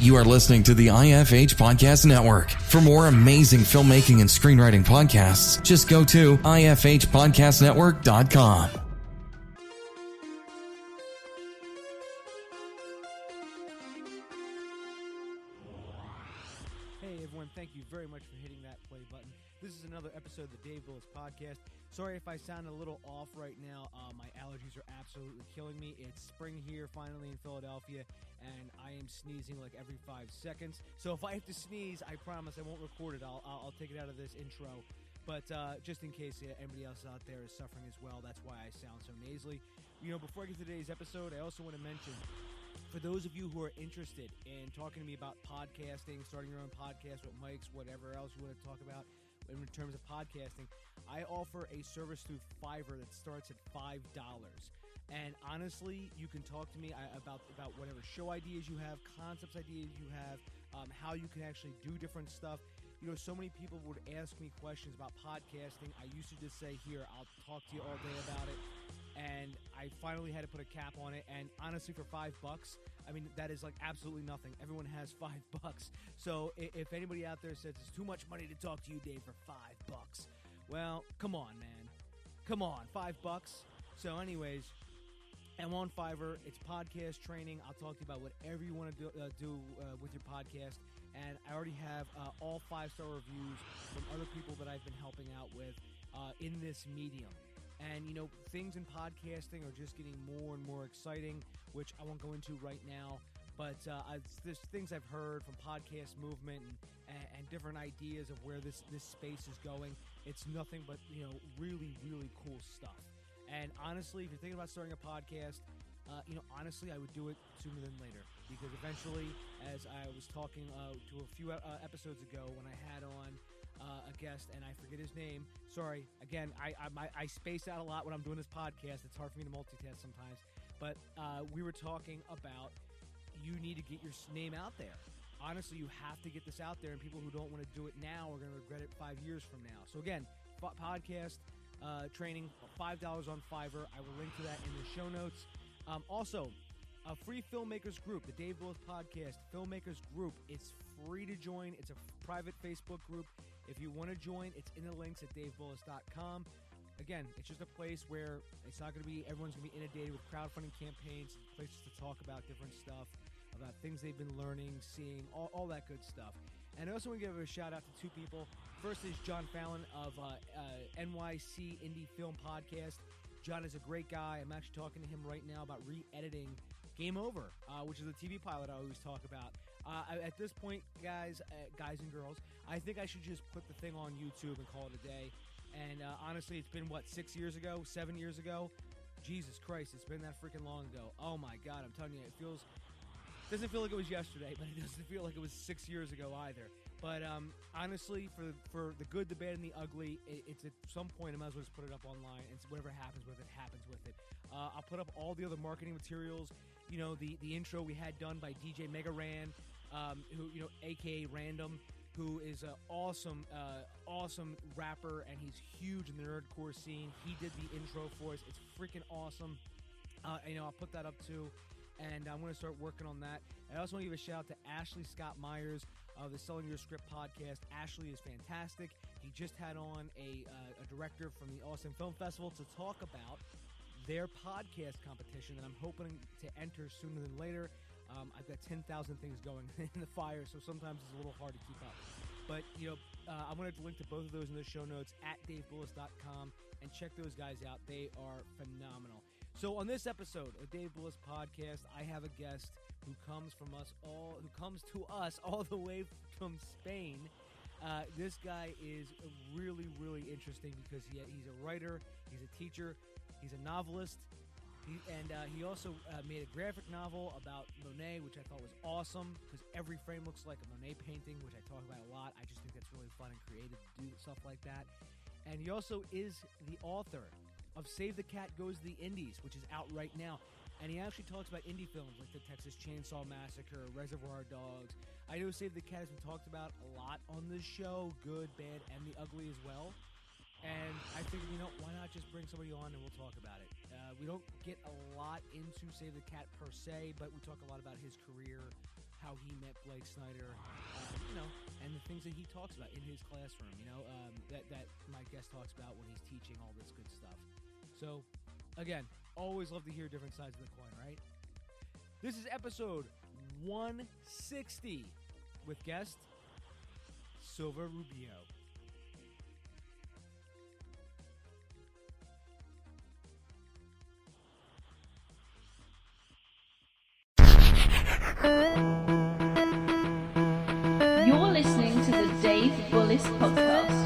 You are listening to the IFH Podcast Network. For more amazing filmmaking and screenwriting podcasts, just go to ifhpodcastnetwork.com. Hey everyone, thank you very much for hitting that play button. This is another episode of the Dave Willis Podcast. Sorry if I sound a little off right now. My allergies are absolutely killing me. It's spring here finally in Philadelphia, and I am sneezing like every 5 seconds. So if I have to sneeze, I promise I won't record it. I'll take it out of this intro. But just in case anybody else out there is suffering as well, that's why I sound so nasally. You know, before I get to today's episode, I also want to mention, for those of you who are interested in talking to me about podcasting, starting your own podcast with mics, whatever else you want to talk about in terms of podcasting, I offer a service through Fiverr that starts at $5. And honestly, you can talk to me about whatever show ideas you have, concepts ideas you have, how you can actually do different stuff. You know, so many people would ask me questions about podcasting. I used to just say, here, I'll talk to you all day about it. And I finally had to put a cap on it. And honestly, for $5, I mean, that is like absolutely nothing. Everyone has $5. So if anybody out there says it's too much money to talk to you, Dave, for $5, well, come on, man. Come on, $5. So anyways, I'm on Fiverr. It's podcast training. I'll talk to you about whatever you want to do with your podcast. And I already have all 5-star reviews from other people that I've been helping out with in this medium. And, you know, things in podcasting are just getting more and more exciting, which I won't go into right now. But there's things I've heard from podcast movement and different ideas of where this space is going. It's nothing but, you know, really, really cool stuff. And honestly, if you're thinking about starting a podcast, you know, honestly, I would do it sooner than later. Because eventually, as I was talking to a few episodes ago when I had on a guest, and I forget his name. Sorry, again, I space out a lot when I'm doing this podcast. It's hard for me to multitask sometimes. But we were talking about you need to get your name out there. Honestly, you have to get this out there, and people who don't want to do it now are going to regret it 5 years from now. So again, podcast training, $5 on Fiverr. I will link to that in the show notes. Also, a free filmmakers group, the Dave Willis Podcast Filmmakers Group. It's free to join. It's a private Facebook group. If you want to join, it's in the links at davebullis.com. Again, it's just a place where it's not going to be, everyone's going to be inundated with crowdfunding campaigns, places to talk about different stuff, about things they've been learning, seeing, all that good stuff. And I also want to give a shout out to two people. First is John Fallon of NYC Indie Film Podcast. John is a great guy. I'm actually talking to him right now about re-editing Game Over, which is a TV pilot I always talk about. At this point, guys and girls, I think I should just put the thing on YouTube and call it a day. And honestly, it's been, 7 years ago? Jesus Christ, it's been that freaking long ago. Oh my God, I'm telling you, doesn't feel like it was yesterday, but it doesn't feel like it was 6 years ago either. But honestly, for the good, the bad, and the ugly, it's at some point I might as well just put it up online, and whatever happens with it, happens with it. I'll put up all the other marketing materials. You know, the intro we had done by DJ Mega Ran, who, you know, aka Random, who is an awesome rapper, and he's huge in the nerdcore scene. He did the intro for us. It's freaking awesome. You know, I'll put that up too. And I'm going to start working on that. I also want to give a shout out to Ashley Scott Myers of the Selling Your Script podcast. Ashley is fantastic. He just had on a director from the Austin Film Festival to talk about their podcast competition that I'm hoping to enter sooner than later. I've got 10,000 things going in the fire, so sometimes it's a little hard to keep up. But, you know, I'm going to link to both of those in the show notes at davebullis.com, and check those guys out. They are phenomenal. So on this episode of Dave Willis Podcast, I have a guest who comes to us all the way from Spain. This guy is really, really interesting because he's a writer, he's a teacher, he's a novelist, he also made a graphic novel about Monet, which I thought was awesome because every frame looks like a Monet painting, which I talk about a lot. I just think that's really fun and creative to do stuff like that. And he also is the author of Save the Cat Goes to the Indies, which is out right now. And he actually talks about indie films like the Texas Chainsaw Massacre, Reservoir Dogs. I know Save the Cat has been talked about a lot on this show, good, bad, and the ugly as well. And I figured, you know, why not just bring somebody on and we'll talk about it. We don't get a lot into Save the Cat per se, but we talk a lot about his career, how he met Blake Snyder, and the things that he talks about in his classroom, that my guest talks about when he's teaching all this good stuff. So, again, always love to hear different sides of the coin, right? This is episode 160 with guest Salva Rubio. You're listening to the Dave Bullis Podcast.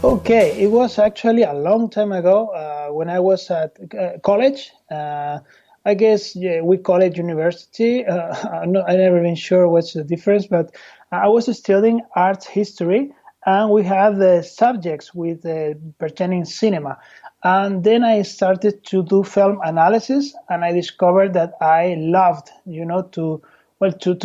Okay, it was actually a long time ago when I was at college. I guess we call it university. I'm never been sure what's the difference, but I was studying art history, and we had the subjects with pertaining cinema. And then I started to do film analysis, and I discovered that I loved, to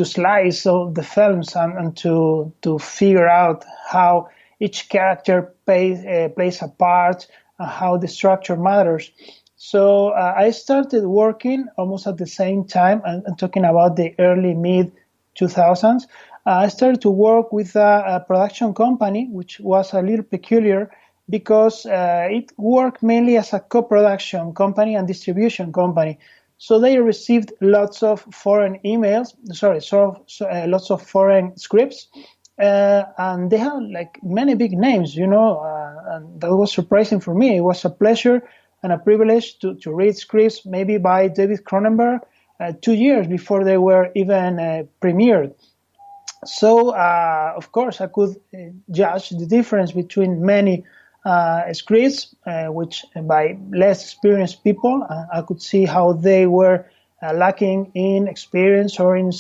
slice all the films and to figure out how each character plays a part, how the structure matters. So I started working almost at the same time, and talking about the early mid-2000s. I started to work with a production company, which was a little peculiar because it worked mainly as a co-production company and distribution company. So they received lots of foreign lots of foreign scripts. And they have like many big names, and that was surprising for me. It was a pleasure and a privilege to read scripts maybe by David Cronenberg 2 years before they were even premiered. So, of course, I could judge the difference between many scripts, which by less experienced people, I could see how they were lacking in experience or in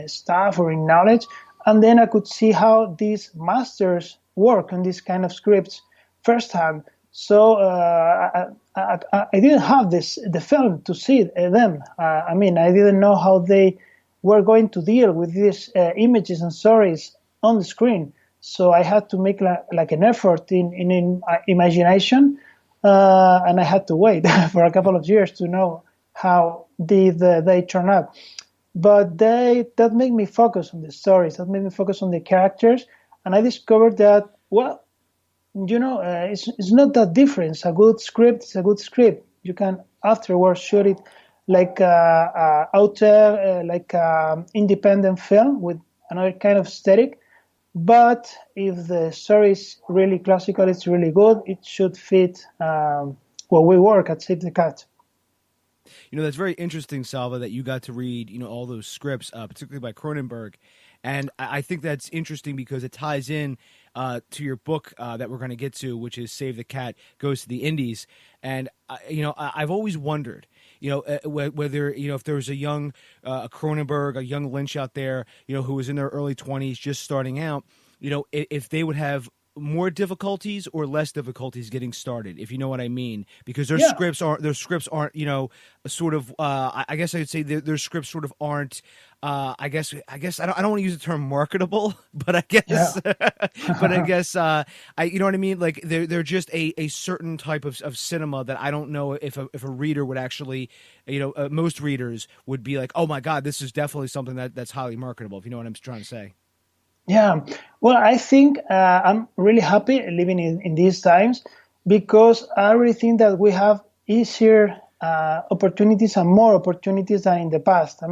staff or in knowledge. And then I could see how these masters work on these kind of scripts firsthand. So I didn't have the film to see them. I didn't know how they were going to deal with these images and stories on the screen. So I had to make like an effort in imagination, and I had to wait for a couple of years to know how did they turn out. But that made me focus on the stories, that made me focus on the characters, and I discovered that, it's not that different. A good script is a good script. You can afterwards shoot it like independent film with another kind of aesthetic. But if the story is really classical, it's really good, it should fit we work at Save the Cat. That's very interesting, Salva, that you got to read, all those scripts, particularly by Cronenberg. And I think that's interesting because it ties in to your book that we're going to get to, which is Save the Cat Goes to the Indies. And, I've always wondered, whether, if there was a young Cronenberg, a young Lynch out there, who was in their early 20s just starting out, if they would have more difficulties or less difficulties getting started, if you know what I mean, because their scripts aren't, sort of, I guess I would say their scripts sort of aren't, I guess I don't want to use the term marketable, but I guess, you know what I mean? Like they're just a certain type of cinema that I don't know if a reader would actually, most readers would be like, oh my God, this is definitely something that's highly marketable, if you know what I'm trying to say. Yeah, well, I think I'm really happy living in these times because I really think that we have easier opportunities and more opportunities than in the past.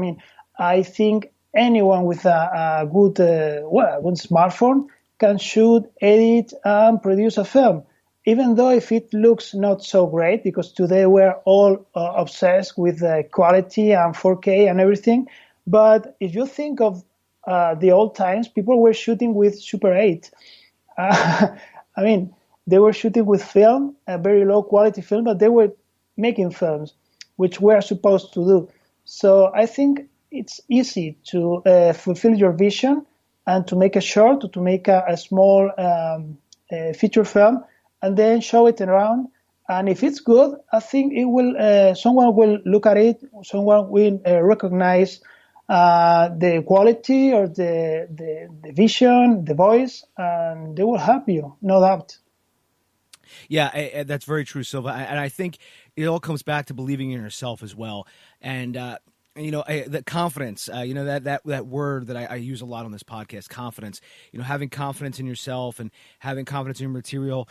I think anyone with a good smartphone can shoot, edit, and produce a film, even though if it looks not so great, because today we're all obsessed with quality and 4K and everything. But if you think of the old times, people were shooting with Super 8. They were shooting with film, a very low quality film, but they were making films, which we're supposed to do. So I think it's easy to fulfill your vision and to make a short or to make a small feature film and then show it around. And if it's good, I think it will. Someone will look at it. Someone will recognize the quality or the vision, the voice, and they will help you, no doubt. Yeah, that's very true, Silva. And I think it all comes back to believing in yourself as well. And, the confidence, that word that I use a lot on this podcast, confidence, having confidence in yourself and having confidence in your material.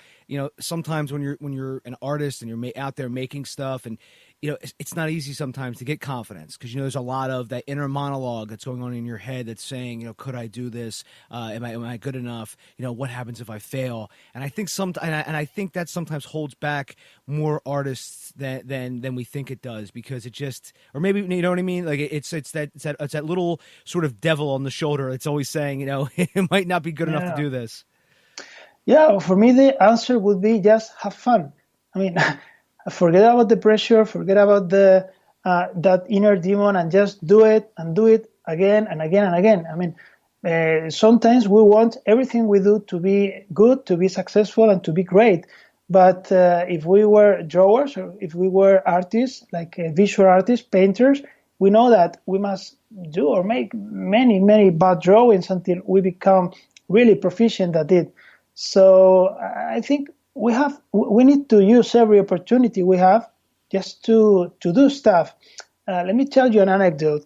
Sometimes when you're an artist and you're out there making stuff, and it's not easy sometimes to get confidence, because there's a lot of that inner monologue that's going on in your head that's saying, could I do this? Am I good enough? What happens if I fail? And I think I think that sometimes holds back more artists than we think it does, because it just, or maybe, you know what I mean? Like it's that little sort of devil on the shoulder. It's always saying, it might not be good enough to do this. Yeah, for me, the answer would be just have fun. I mean, forget about the pressure, forget about the that inner demon, and just do it and do it again and again and again. I mean, sometimes we want everything we do to be good, to be successful, and to be great. But if we were drawers, or if we were artists, like visual artists, painters, we know that we must do or make many, many bad drawings until we become really proficient at it. So I think we need to use every opportunity we have just to do stuff. Let me tell you an anecdote.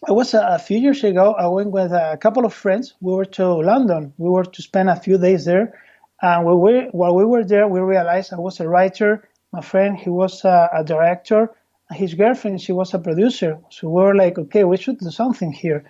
I was a few years ago, I went with a couple of friends. We were to London. We were to spend a few days there. And while we were there, we realized I was a writer. My friend, he was a director. His girlfriend, she was a producer. So we were like, okay, we should do something here.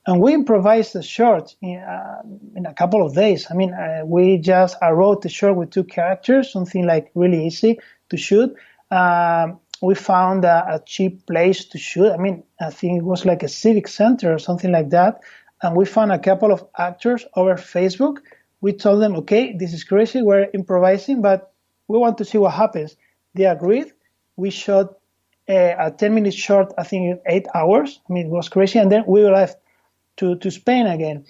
And we improvised a short in a couple of days. I mean, I wrote a short with 2 characters, something like really easy to shoot. We found a cheap place to shoot. I mean, I think it was like a civic center or something like that. And we found a couple of actors over Facebook. We told them, okay, this is crazy. We're improvising, but we want to see what happens. They agreed. We shot a 10-minute short, I think, in 8 hours. I mean, it was crazy. And then we left to Spain again.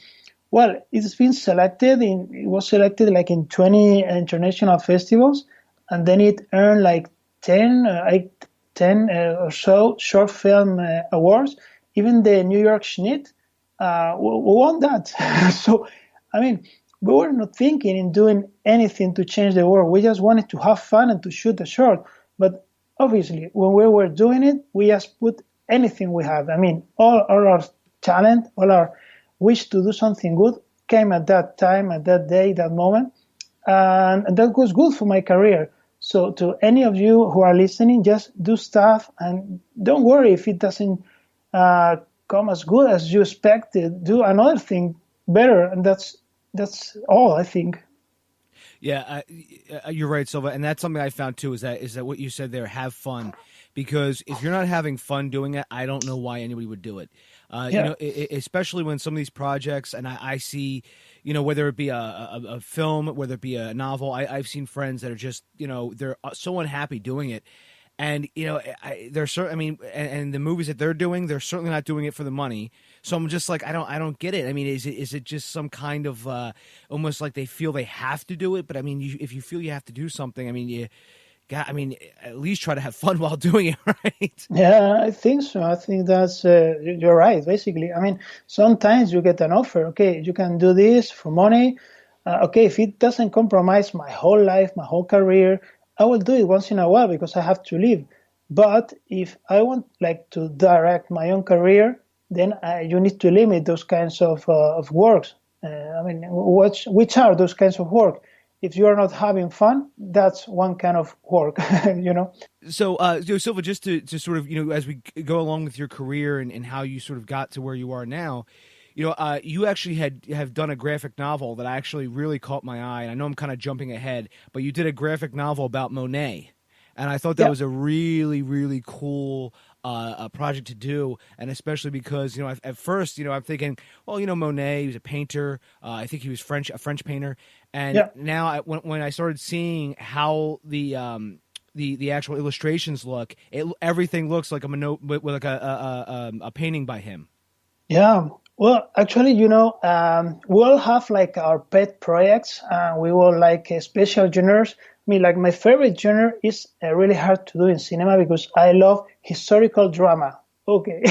Well, it's been selected. It was selected like in 20 international festivals, and then it earned like 10 or so short film awards. Even the New York Schnitt won that. So, I mean, we were not thinking in doing anything to change the world. We just wanted to have fun and to shoot a short. But obviously, when we were doing it, we just put anything we have. I mean, all our talent, all our wish to do something good came at that time, at that day, that moment. And that was good for my career. So to any of you who are listening, just do stuff and don't worry if it doesn't come as good as you expected. Do another thing better. And that's all, I think. Yeah, you're right, Silva. And that's something I found too, is that what you said there, have fun. Because if you're not having fun doing it, I don't know why anybody would do it. Especially when some of these projects, and I see, whether it be a film, whether it be a novel, I've seen friends that are just, they're so unhappy doing it. And, they're certain, I mean, and the movies that they're doing, they're certainly not doing it for the money. So I'm just like, I don't get it. I mean, is it just some kind of almost like they feel they have to do it? But I mean, if you feel you have to do something, I mean, at least try to have fun while doing it, right? Yeah, I think so. I think that's, you're right, basically. I mean, sometimes you get an offer, okay, you can do this for money. Okay, if it doesn't compromise my whole life, my whole career, I will do it once in a while because I have to live. But if I want to direct my own career, then you need to limit those kinds of works. I mean, which are those kinds of work? If you are not having fun, that's one kind of work, So, Silva, just to sort of, as we go along with your career and how you sort of got to where you are now, you actually have done a graphic novel that actually really caught my eye. And I know I'm kind of jumping ahead, but you did a graphic novel about Monet. And I thought that was a really, really cool project to do, and especially because at first I'm thinking, well, Monet, he was a painter. I think he was a French painter, and now when I started seeing how the actual illustrations look, everything looks like like a painting by him. Yeah. Well, actually, we all have our pet projects, and we all special genres. I mean, my favorite genre is really hard to do in cinema because I love historical drama. Okay,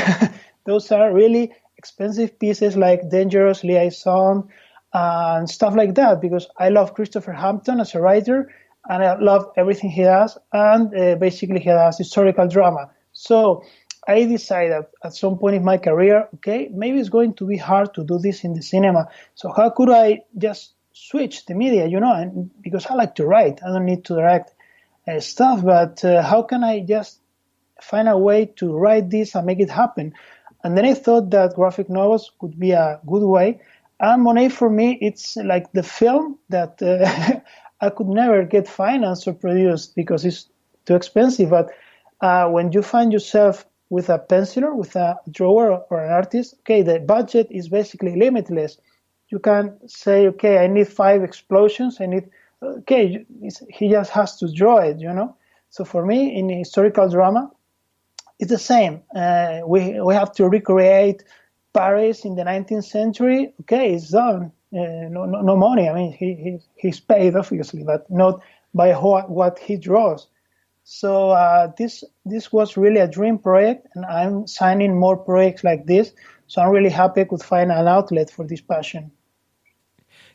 those are really expensive pieces like Dangerous Liaison and stuff like that, because I love Christopher Hampton as a writer and I love everything he does, and basically he does historical drama. So I decided at some point in my career, okay, maybe it's going to be hard to do this in the cinema. So how could I just switch the media, and because I like to write, I don't need to direct stuff, but how can I just find a way to write this and make it happen? And then I thought that graphic novels could be a good way. And Monet, for me, it's like the film that I could never get financed or produced because it's too expensive. But when you find yourself with a penciler, with a drawer or an artist, okay, the budget is basically limitless. You can say, okay, I need 5 explosions. He just has to draw it, So for me, in historical drama, it's the same. We have to recreate Paris in the 19th century. Okay, it's done. No money. I mean, he's paid obviously, but not by what he draws. So this was really a dream project, and I'm signing more projects like this. So I'm really happy I could find an outlet for this passion.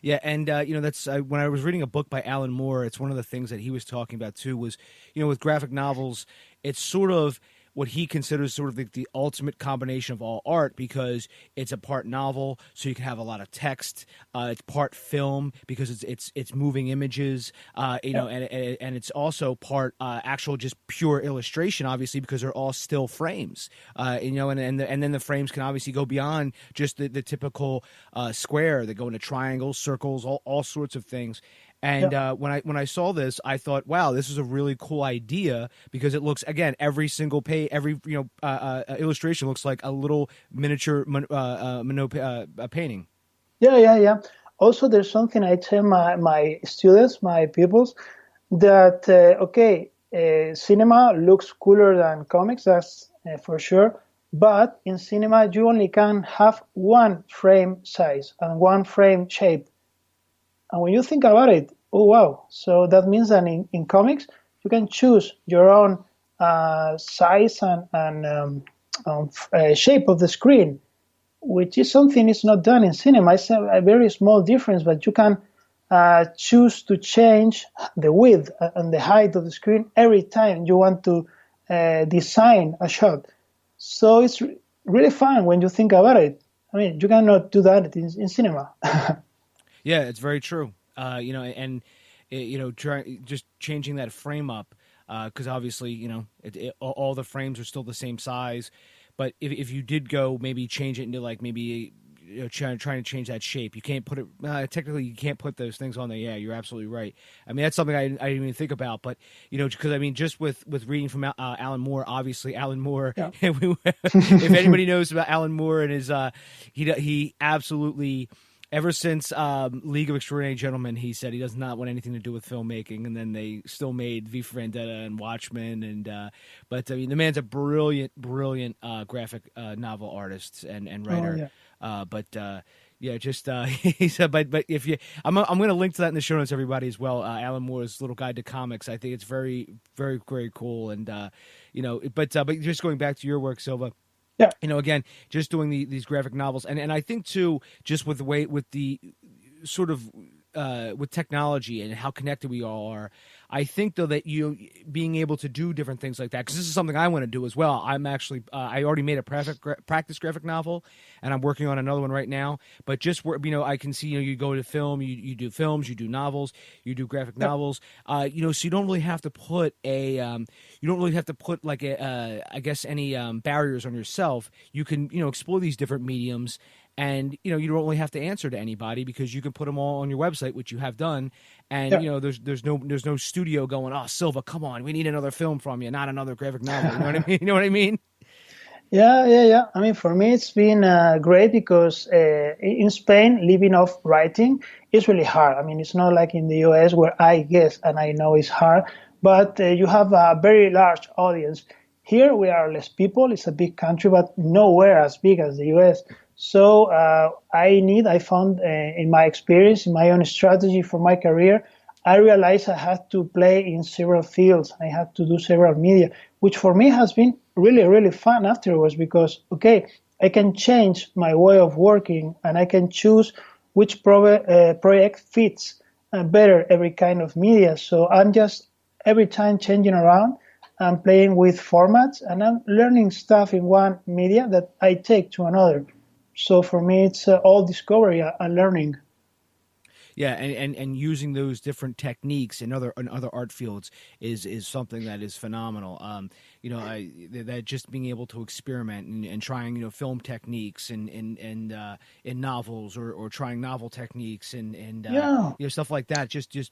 Yeah, and that's when I was reading a book by Alan Moore. It's one of the things that he was talking about too. Was with graphic novels, it's sort of what he considers sort of the ultimate combination of all art, because it's a part novel, so you can have a lot of text. It's part film because it's moving images, and it's also part actual just pure illustration, obviously, because they're all still frames, and then the frames can obviously go beyond just the typical square. They go into triangles, circles, all sorts of things. And when I saw this, I thought, wow, this is a really cool idea, because it looks, again, every single page, every illustration looks like a little miniature painting. Yeah. Also, there's something I tell my students, my pupils, that cinema looks cooler than comics. That's for sure. But in cinema, you only can have one frame size and one frame shape. And when you think about it, oh wow! So that means that in comics, you can choose your own size and shape of the screen, which is something is not done in cinema. It's a very small difference, but you can choose to change the width and the height of the screen every time you want to design a shot. So it's really fun when you think about it. I mean, you cannot do that in cinema. Yeah, it's very true. Just changing that frame up, because obviously, all the frames are still the same size. But if you did go maybe change it into like maybe trying to change that shape, you can't put it. Technically, you can't put those things on there. Yeah, you're absolutely right. I mean, that's something I didn't even think about. But because I mean, just with reading from Alan Moore, obviously Alan Moore. Yeah. If anybody knows about Alan Moore and his, he absolutely. Ever since League of Extraordinary Gentlemen, he said he does not want anything to do with filmmaking, and then they still made V for Vendetta and Watchmen, but I mean the man's a brilliant graphic novel artist and writer. Oh, yeah. He said, but if you, I'm going to link to that in the show notes, everybody, as well. Alan Moore's little guide to comics. I think it's very, very, very cool, and but just going back to your work, Silva. Yeah. Again, just doing these graphic novels. And I think, too, just with the sort of with technology and how connected we all are, I think, though, that being able to do different things like that, because this is something I want to do as well. I'm actually, I already made a practice graphic novel, and I'm working on another one right now. But just where, I can see, you go to film, you do films, you do novels, you do graphic novels, so you don't really have to put like I guess any barriers on yourself. You can, explore these different mediums. And, you don't really have to answer to anybody, because you can put them all on your website, which you have done. And, there's no studio going, oh, Silva, come on, we need another film from you, not another graphic novel. You know what I mean? You know what I mean? Yeah. I mean, for me, it's been great, because in Spain, living off writing is really hard. I mean, it's not like in the US, where I guess, and I know it's hard, but you have a very large audience. Here, we are less people. It's a big country, but nowhere as big as the US. So I found in my experience, in my own strategy for my career, I realized I had to play in several fields. I had to do several media, which for me has been really, really fun afterwards because, okay, I can change my way of working and I can choose which project fits better every kind of media. So I'm just every time changing around and playing with formats, and I'm learning stuff in one media that I take to another. So for me, it's all discovery and learning. Yeah, and using those different techniques in other art fields is something that is phenomenal. That just being able to experiment and trying film techniques and in novels or trying novel techniques and stuff like that. Just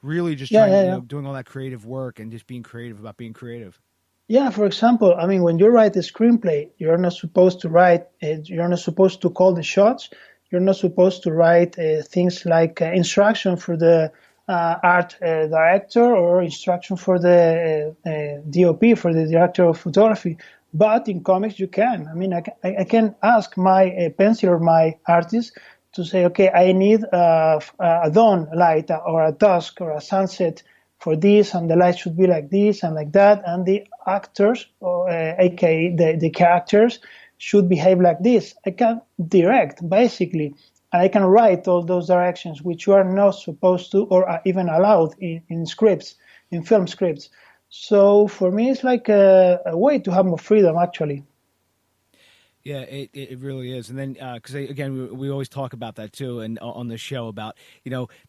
really just trying doing all that creative work and just being creative about being creative. Yeah, for example, I mean, when you write a screenplay, you're not supposed to write. You're not supposed to call the shots. You're not supposed to write things like instruction for the art director or instruction for the DOP, for the director of photography. But in comics, you can. I mean, I can ask my pencil or my artist to say, okay, I need a dawn light or a dusk or a sunset for this, and the light should be like this and like that, and the actors, or aka the characters, should behave like this. I can direct, basically, and I can write all those directions, which you are not supposed to or are even allowed in scripts, in film scripts. So for me, it's like a way to have more freedom, actually. Yeah, it really is. And then, because again, we always talk about that too, and on the show about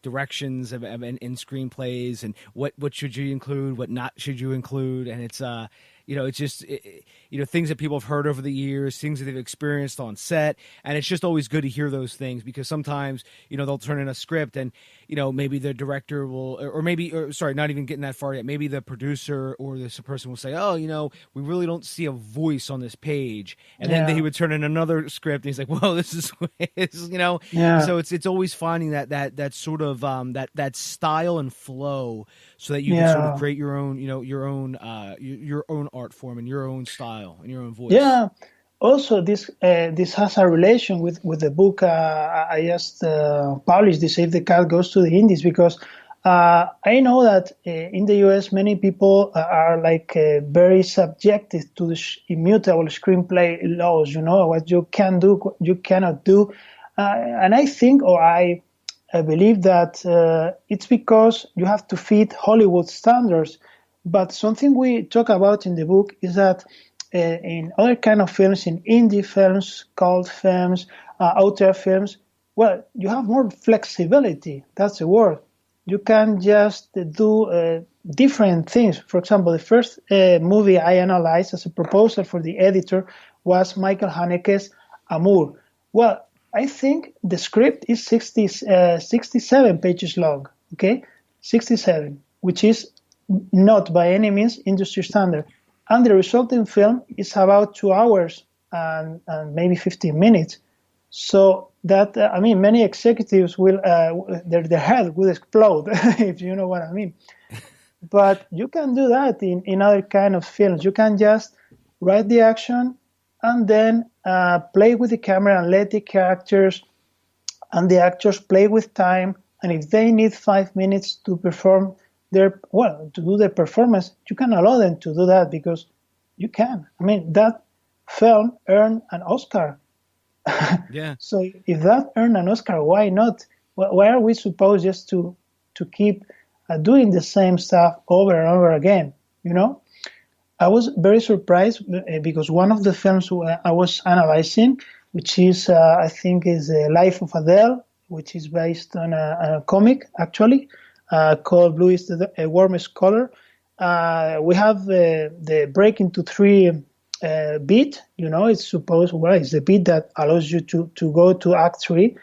directions in screenplays and what should you include, what not should you include, and it's it's just things that people have heard over the years, things that they've experienced on set, and it's just always good to hear those things because sometimes they'll turn in a script and maybe the director will, not even getting that far yet, maybe the producer or this person will say, oh, we really don't see a voice on this page, and then he would turn in another script and he's like, well, this is so it's always finding that sort of that style and flow so that you can sort of create your own your own art form and your own style and your own voice. Yeah. Also, this has a relation with the book I just published, "This If the Cat Goes to the Indies," because I know that in the U.S. many people are very subjected to the immutable screenplay laws. What you can do, what you cannot do, and I think, or I believe that it's because you have to fit Hollywood standards. But something we talk about in the book is that in other kind of films, in indie films, cult films, auteur films, well, you have more flexibility. That's the word. You can just do different things. For example, the first movie I analyzed as a proposal for the editor was Michael Haneke's Amour. Well, I think the script is 67 pages long, okay? 67, which is not by any means industry standard. And the resulting film is about 2 hours and maybe 15 minutes. So that, many executives will, their head will explode, if you know what I mean. But you can do that in other kind of films. You can just write the action and then play with the camera and let the characters and the actors play with time. And if they need 5 minutes to perform to do the performance, you can allow them to do that because you can. That film earned an Oscar. Yeah. So if that earned an Oscar, why not? Why are we supposed just to keep doing the same stuff over and over again? I was very surprised because one of the films I was analyzing, which is I think is The Life of Adele, which is based on a comic actually. Called Blue is the Warmest Color. We have the break into three beat. It's it's the beat that allows you to go to Act 3.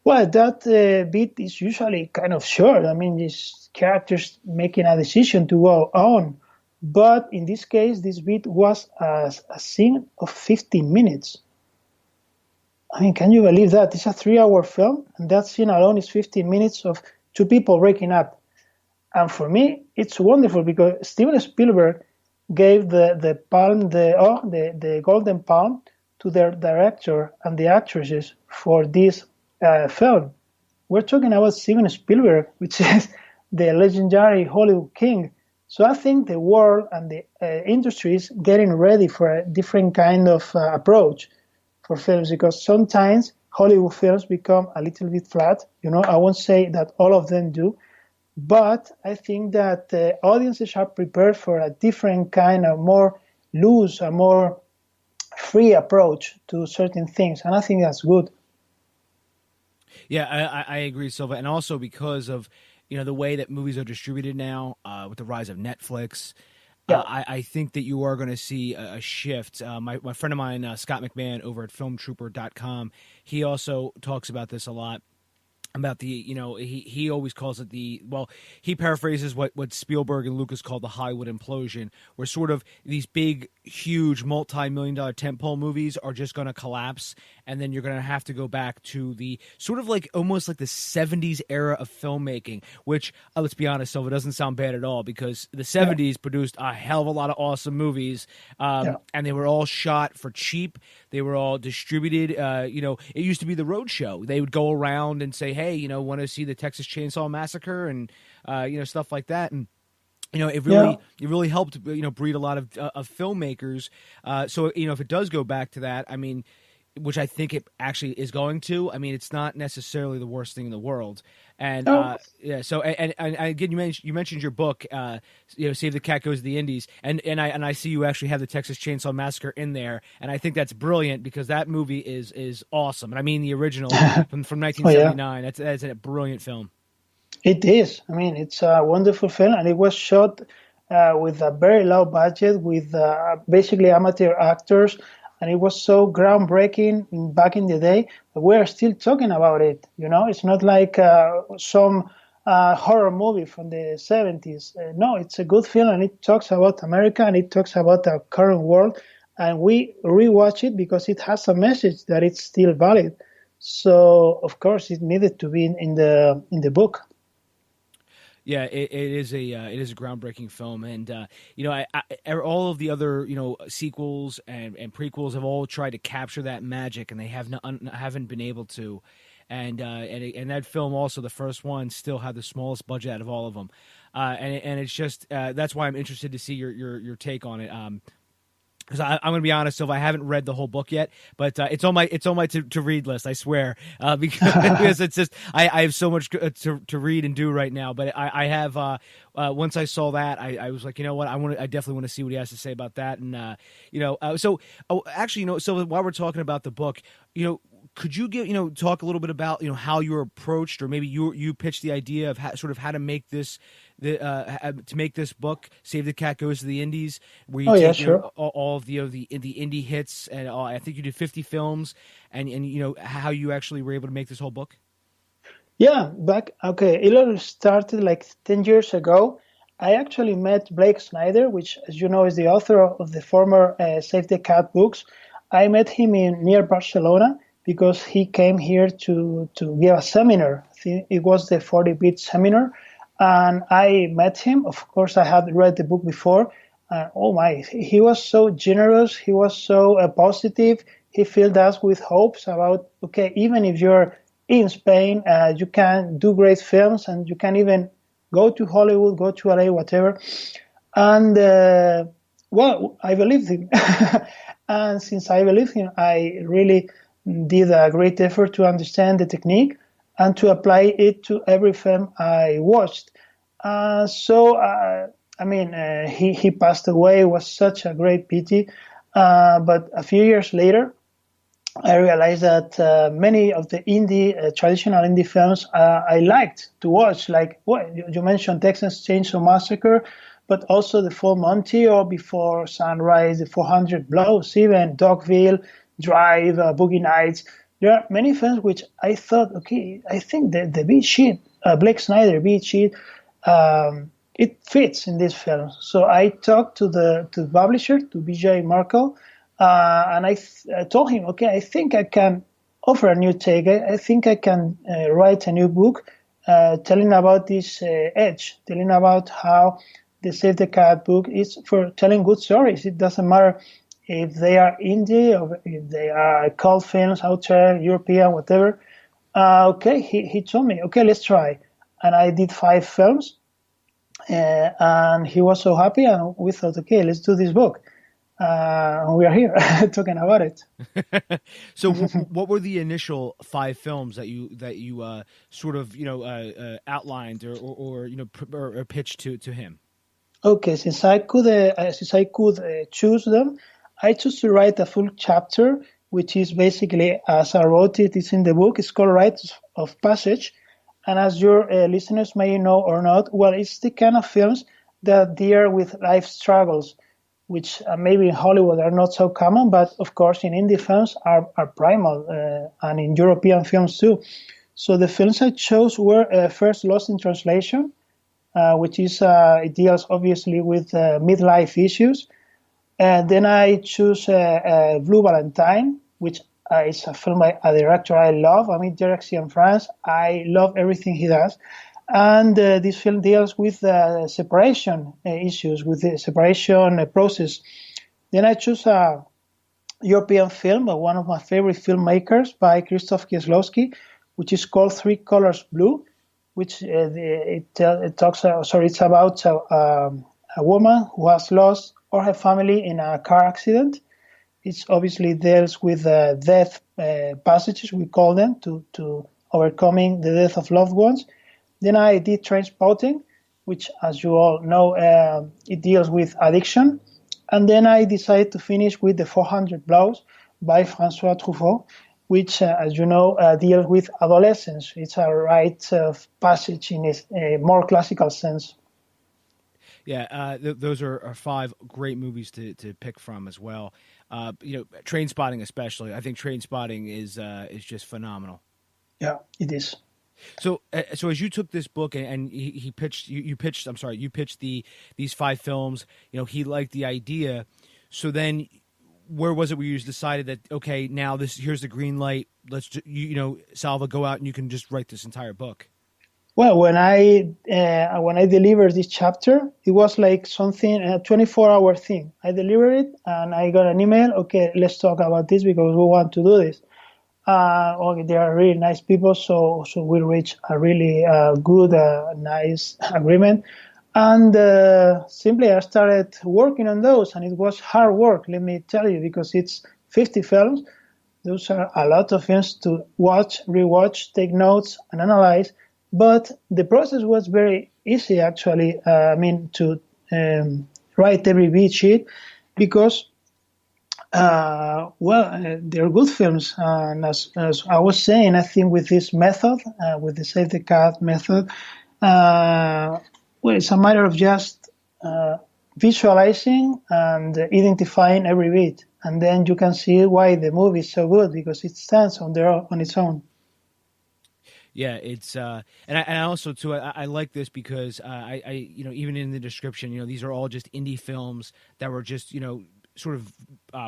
Well, that beat is usually kind of short. These characters making a decision to go on. But in this case, this beat was a scene of 15 minutes. Can you believe that? It's a 3-hour film, and that scene alone is 15 minutes of 2 people breaking up. And for me, it's wonderful because Steven Spielberg gave the golden palm to their director and the actresses for this film. We're talking about Steven Spielberg, which is the legendary Hollywood king. So I think the world and the industry is getting ready for a different kind of approach for films, because sometimes Hollywood films become a little bit flat. I won't say that all of them do, but I think that audiences are prepared for a different kind of more loose, a more free approach to certain things, and I think that's good. Yeah, I agree, Silva, and also because of the way that movies are distributed now with the rise of Netflix. Yeah. I think that you are going to see a shift. My friend of mine, Scott McMahon, over at filmtrooper.com, he also talks about this a lot. About he always calls it he paraphrases what Spielberg and Lucas called the Hollywood implosion, where sort of these big, huge, multi-million-dollar tentpole movies are just going to collapse, and then you're going to have to go back to the sort of almost like the 70s era of filmmaking, which, let's be honest, Silva, doesn't sound bad at all, because the 70s produced a hell of a lot of awesome movies, and they were all shot for cheap. They were all distributed. It used to be the roadshow. They would go around and say, hey, want to see the Texas Chainsaw Massacre and stuff like that, and it really helped breed a lot of filmmakers. So if it does go back to that, I mean, which I think it actually is going to. I mean, it's not necessarily the worst thing in the world. And so and again, you mentioned your book, Save the Cat Goes to the Indies, and I see you actually have the Texas Chainsaw Massacre in there, and I think that's brilliant, because that movie is awesome. And I mean the original from 1979. That's a brilliant film. It is. I mean, it's a wonderful film, and it was shot with a very low budget, with basically amateur actors. And it was so groundbreaking back in the day, but we're still talking about it. It's not like some horror movie from the 70s. No, it's a good film, and it talks about America, and it talks about our current world. And we rewatch it because it has a message that it's still valid. So, of course, it needed to be in the book. Yeah, it is a groundbreaking film, and all of the other sequels and prequels have all tried to capture that magic, and they haven't been able to, and that film, also the first one, still had the smallest budget out of all of them, and it's just that's why I'm interested to see your take on it. Because I'm going to be honest, Silva, I haven't read the whole book yet, but it's on my to read list. I swear, because it's just I have so much to read and do right now. But I have once I saw that, I was like, you know what, I definitely want to see what he has to say about that. And actually, Silva, while we're talking about the book, could you talk a little bit about how you were approached, or maybe you pitched the idea of how to make this book, Save the Cat Goes to the Indies, where you take all of the indie hits, and I think you did 50 films, and how you actually were able to make this whole book? Yeah, it all started like 10 years ago. I actually met Blake Snyder, which, as you know, is the author of the former Save the Cat books. I met him near Barcelona, because he came here to give a seminar. I think it was the 40-bit seminar. And I met him. Of course, I had read the book before. Oh my, he was so generous. He was so positive. He filled us with hopes about, okay, even if you're in Spain, you can do great films, and you can even go to Hollywood, go to LA, whatever. And, I believed him. And since I believed him, I really did a great effort to understand the technique and to apply it to every film I watched. He passed away. It was such a great pity. But a few years later, I realized that many of the traditional indie films I liked to watch, like you mentioned Texas Chainsaw Massacre, but also The Full Monty, or Before Sunrise, The 400 Blows, even Dogville, Drive, Boogie Nights. There are many films which I thought, okay, I think the beat sheet, Blake Snyder beat sheet, it fits in this film. So I talked to the publisher, to BJ Markle, and I told him, okay, I think I can offer a new take. I think I can write a new book telling about this edge, telling about how the Save the Cat book is for telling good stories. It doesn't matter if they are indie or if they are cult films out there, European, whatever. He told me, okay, let's try. And I did 5 films. And he was so happy, and we thought, okay, let's do this book. And we are here talking about it. So, what were the initial 5 films that you sort of outlined or pitched to him? Okay, since I could choose them, I chose to write a full chapter, which is basically, as I wrote it, it's in the book. It's called Rites of Passage. And as your listeners may know or not, well, it's the kind of films that deal with life struggles, which maybe in Hollywood are not so common, but of course in indie films are primal, and in European films too. So the films I chose were first Lost in Translation, which is it deals obviously with midlife issues. And then I choose Blue Valentine, which is a film by a director I love. I mean, directs in France. I love everything he does. And this film deals with separation issues, with the separation process. Then I choose a European film by one of my favorite filmmakers, by Krzysztof Kieslowski, which is called Three Colors Blue, which it's about a woman who has lost all her family in a car accident. It obviously deals with death passages, we call them, to overcoming the death of loved ones. Then I did Trainspotting, which, as you all know, it deals with addiction. And then I decided to finish with The 400 Blows by François Truffaut, which, as you know, deals with adolescence. It's a rite of passage in a more classical sense. Yeah, those are 5 great movies to pick from as well. Trainspotting especially. I think Trainspotting is just phenomenal. Yeah, it is. So as you took this book and you pitched these 5 films. He liked the idea. So then, where was it where you decided that, okay, now here's the green light. Let's Salva, go out and you can just write this entire book. Well, when I delivered this chapter, it was like something, a 24-hour thing. I delivered it and I got an email. Okay, let's talk about this because we want to do this. They are really nice people, so we reached a really good, nice agreement. And simply I started working on those, and it was hard work, let me tell you, because it's 50 films. Those are a lot of films to watch, rewatch, take notes, and analyze. But the process was very easy, actually. To write every beat sheet, because they're good films. And as I was saying, I think with this method, with the Save the Cat method, it's a matter of just visualizing and identifying every beat, and then you can see why the movie is so good, because it stands on its own. Yeah, it's and I also too I like this because I even in the description, these are all just indie films that were just sort of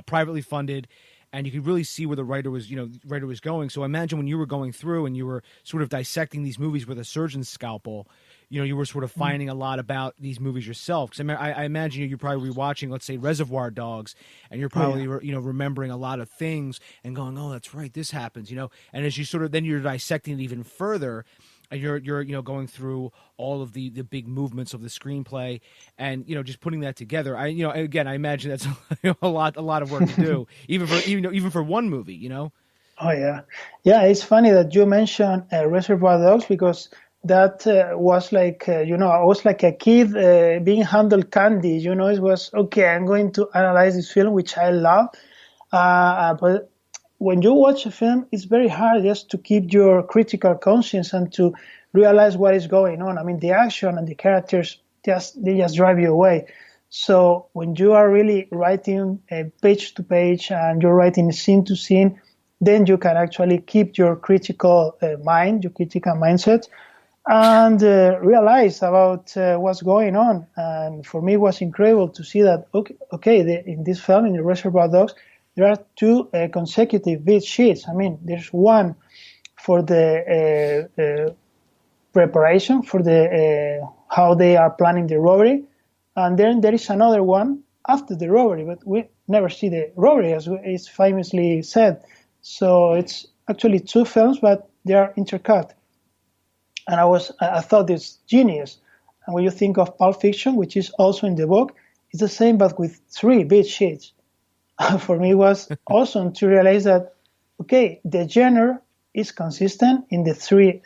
privately funded, and you could really see where the writer was going. So I imagine when you were going through and you were sort of dissecting these movies with a surgeon's scalpel, you were sort of finding a lot about these movies yourself. Because I imagine you're probably rewatching, let's say, Reservoir Dogs, and you're probably remembering a lot of things and going, "Oh, that's right, this happens," And as you sort of then you're dissecting it even further, and you're going through all of the big movements of the screenplay, and just putting that together. I imagine that's a lot of work to do, even for one movie. Oh yeah. It's funny that you mentioned Reservoir Dogs, because that was like, I was like a kid being handled candy. It was, okay, I'm going to analyze this film, which I love. But when you watch a film, it's very hard just to keep your critical conscience and to realize what is going on. I mean, the action and the characters, they just drive you away. So when you are really writing page to page and you're writing scene to scene, then you can actually keep your critical mind, your critical mindset, and realize about what's going on. And for me, it was incredible to see that, in this film, in the Reservoir Dogs, there are 2 consecutive beat sheets. I mean, there's one for the preparation, for the how they are planning the robbery, and then there is another one after the robbery, but we never see the robbery, as is famously said. So it's actually 2 films, but they are intercut. And I thought it's genius. And when you think of Pulp Fiction, which is also in the book, it's the same, but with 3 big sheets. For me, it was awesome to realize that, okay, the genre is consistent in the three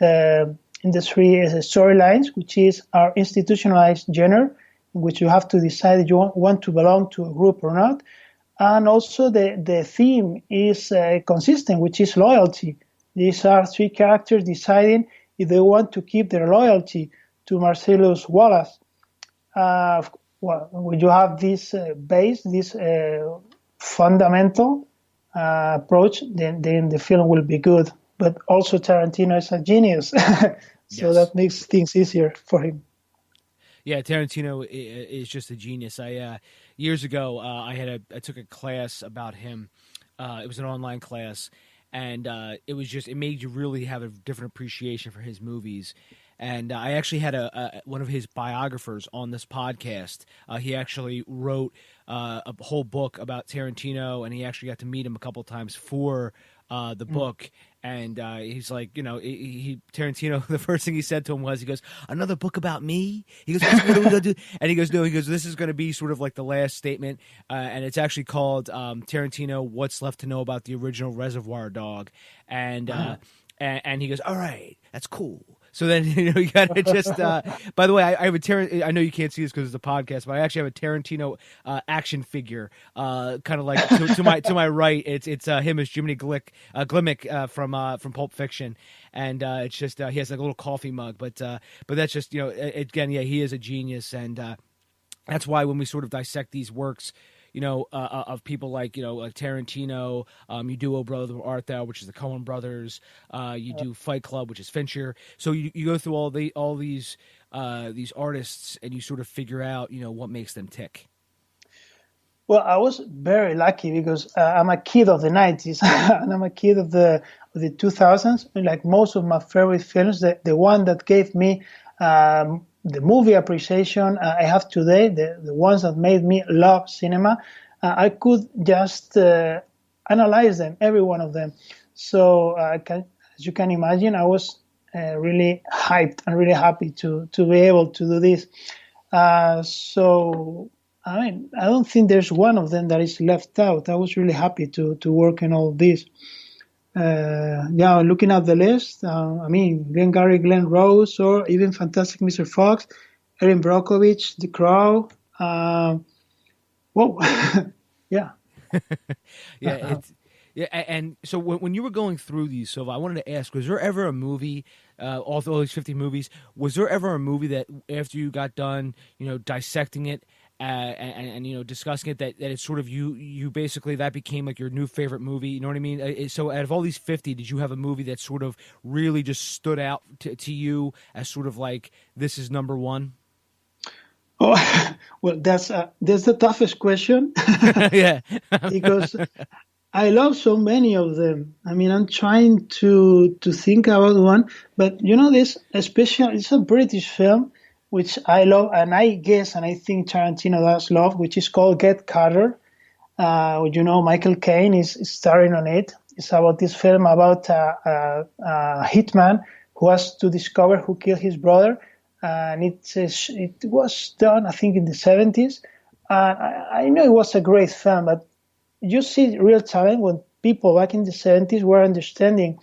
storylines, which is our institutionalized genre, in which you have to decide if you want to belong to a group or not. And also the theme is consistent, which is loyalty. These are 3 characters deciding if they want to keep their loyalty to Marcellus Wallace. When you have this base, this fundamental approach, then the film will be good. But also Tarantino is a genius, so that makes things easier for him. Yeah, Tarantino is just a genius. Years ago, I took a class about him. It was an online class, and it made you really have a different appreciation for his movies. And I actually had one of his biographers on this podcast. He actually wrote a whole book about Tarantino, and he actually got to meet him a couple times for the book. And he's like, Tarantino, the first thing he said to him was, he goes, "Another book about me?" He goes, "What are we going to do?" And he goes, "No," he goes, "This is going to be sort of like the last statement." And it's actually called Tarantino, What's Left to Know About the Original Reservoir Dog. And and he goes, "All right, that's cool." So then, you got to just, by the way, I have I know you can't see this because it's a podcast, but I actually have a Tarantino action figure, kind of like to my right. It's him as Jiminy Glimmick from Pulp Fiction. And it's just, he has like a little coffee mug, but that's just, again, yeah, he is a genius. And that's why when we sort of dissect these works, of people like, like Tarantino, you do O Brother Where Art Thou, which is the Coen brothers, you do Fight Club, which is Fincher. So you go through all these artists and you sort of figure out, what makes them tick. Well, I was very lucky because I'm a kid of the 90s and I'm a kid of the 2000s. Like most of my favorite films, the one that gave me the movie appreciation I have today, the ones that made me love cinema, I could just analyze them, every one of them. So as you can imagine, I was really hyped and really happy to be able to do this. So, I mean, I don't think there's one of them that is left out. I was really happy to work in all this. Looking at the list, Glengarry Glen Rose, or even Fantastic Mr. Fox, Erin Brockovich, The Crow. Yeah. And so when you were going through these, Silva, I wanted to ask, was there ever a movie, all these 50 movies, was there ever a movie that after you got done, dissecting it, and discussing it, that it's sort of you basically, that became like your new favorite movie, you know what I mean? So out of all these 50, did you have a movie that sort of really just stood out to you as sort of like, this is number one? Oh, well, that's the toughest question. Yeah. Because I love so many of them. I mean, I'm trying to think about one, but this especially, it's a British film which I love, and I guess, and I think Tarantino does love, which is called Get Carter. Michael Caine is starring on it. It's about this film about a hitman who has to discover who killed his brother. And it was done, I think, in the 70s. I know it was a great film, but you see real talent when people back in the 70s were understanding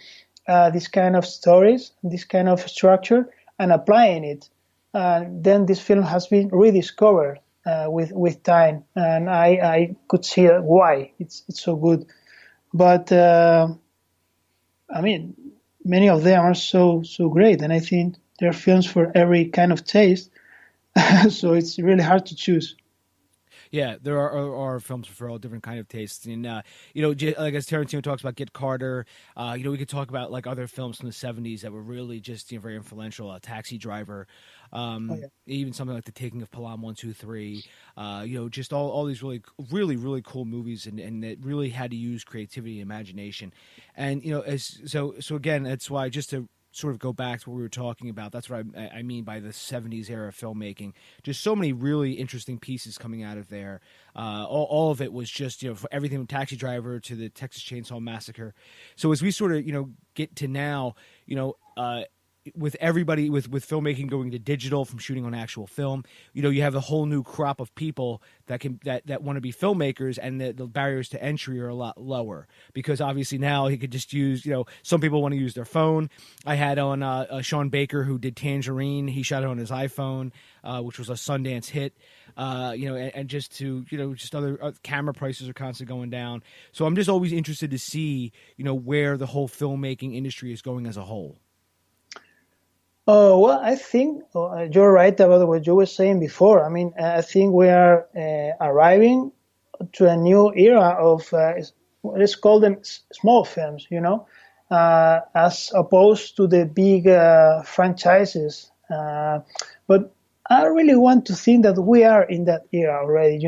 this kind of stories, this kind of structure, and applying it. Then this film has been rediscovered with time, and I could see why it's so good. But many of them are so great, and I think there are films for every kind of taste. So it's really hard to choose. Yeah, there are films for all different kind of tastes, and like as Tarantino talks about Get Carter, we could talk about like other films from the 70s that were really just very influential. Taxi Driver, even something like The Taking of Pelham 1, 2, 3. Just all these really cool movies, and that really had to use creativity and imagination, and so again, that's why, just to sort of go back to what we were talking about, that's what I mean by the 70s era filmmaking. Just so many really interesting pieces coming out of there. All of it was just, for everything from Taxi Driver to the Texas Chainsaw Massacre. So as we sort of, get to now, with everybody with filmmaking going to digital from shooting on actual film, you have a whole new crop of people that want to be filmmakers, and the barriers to entry are a lot lower, because obviously now he could just use, some people want to use their phone. I had on Sean Baker, who did Tangerine. He shot it on his iPhone, which was a Sundance hit. And just other camera prices are constantly going down. So I'm just always interested to see, where the whole filmmaking industry is going as a whole. Oh, well, I think you're right about what you were saying before. I mean, I think we are arriving to a new era of, let's call them small films, as opposed to the big franchises. But I really want to think that we are in that era already,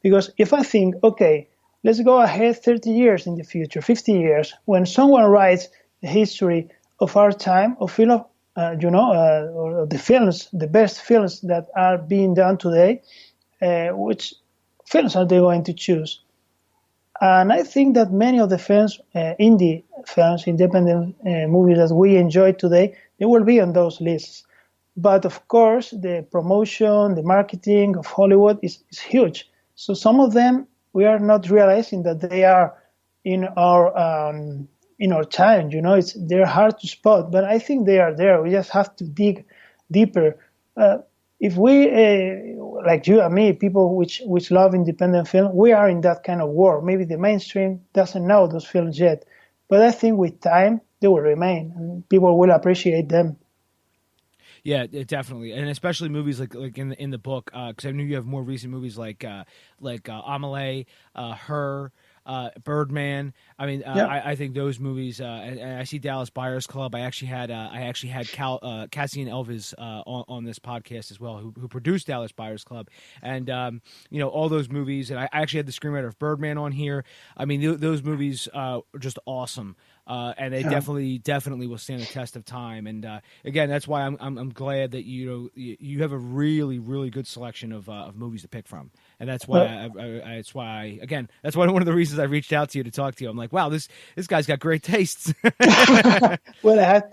because if I think, okay, let's go ahead 30 years in the future, 50 years, when someone writes the history of our time, of film, or the films, the best films that are being done today, which films are they going to choose? And I think that many of the films, indie films, independent movies that we enjoy today, they will be on those lists. But of course, the promotion, the marketing of Hollywood is huge. So some of them, we are not realizing that they are in our time. They're hard to spot, but I think they are there. We just have to dig deeper. If we, like you and me, people which love independent film, we are in that kind of world. Maybe the mainstream doesn't know those films yet, but I think with time they will remain, and people will appreciate them. Yeah, definitely, and especially movies like in the book, because I knew you have more recent movies like Amelie, Her, Birdman. I mean, I think those movies. And I see Dallas Buyers Club. I actually had Cassian Elvis on this podcast as well, who produced Dallas Buyers Club, and all those movies. And I actually had the screenwriter of Birdman on here. I mean, those movies are just awesome. And they definitely will stand the test of time. And again, that's why I'm glad that you have a really, really good selection of movies to pick from. And that's why that's why one of the reasons I reached out to you to talk to you. I'm like, wow, this guy's got great tastes. Well, I have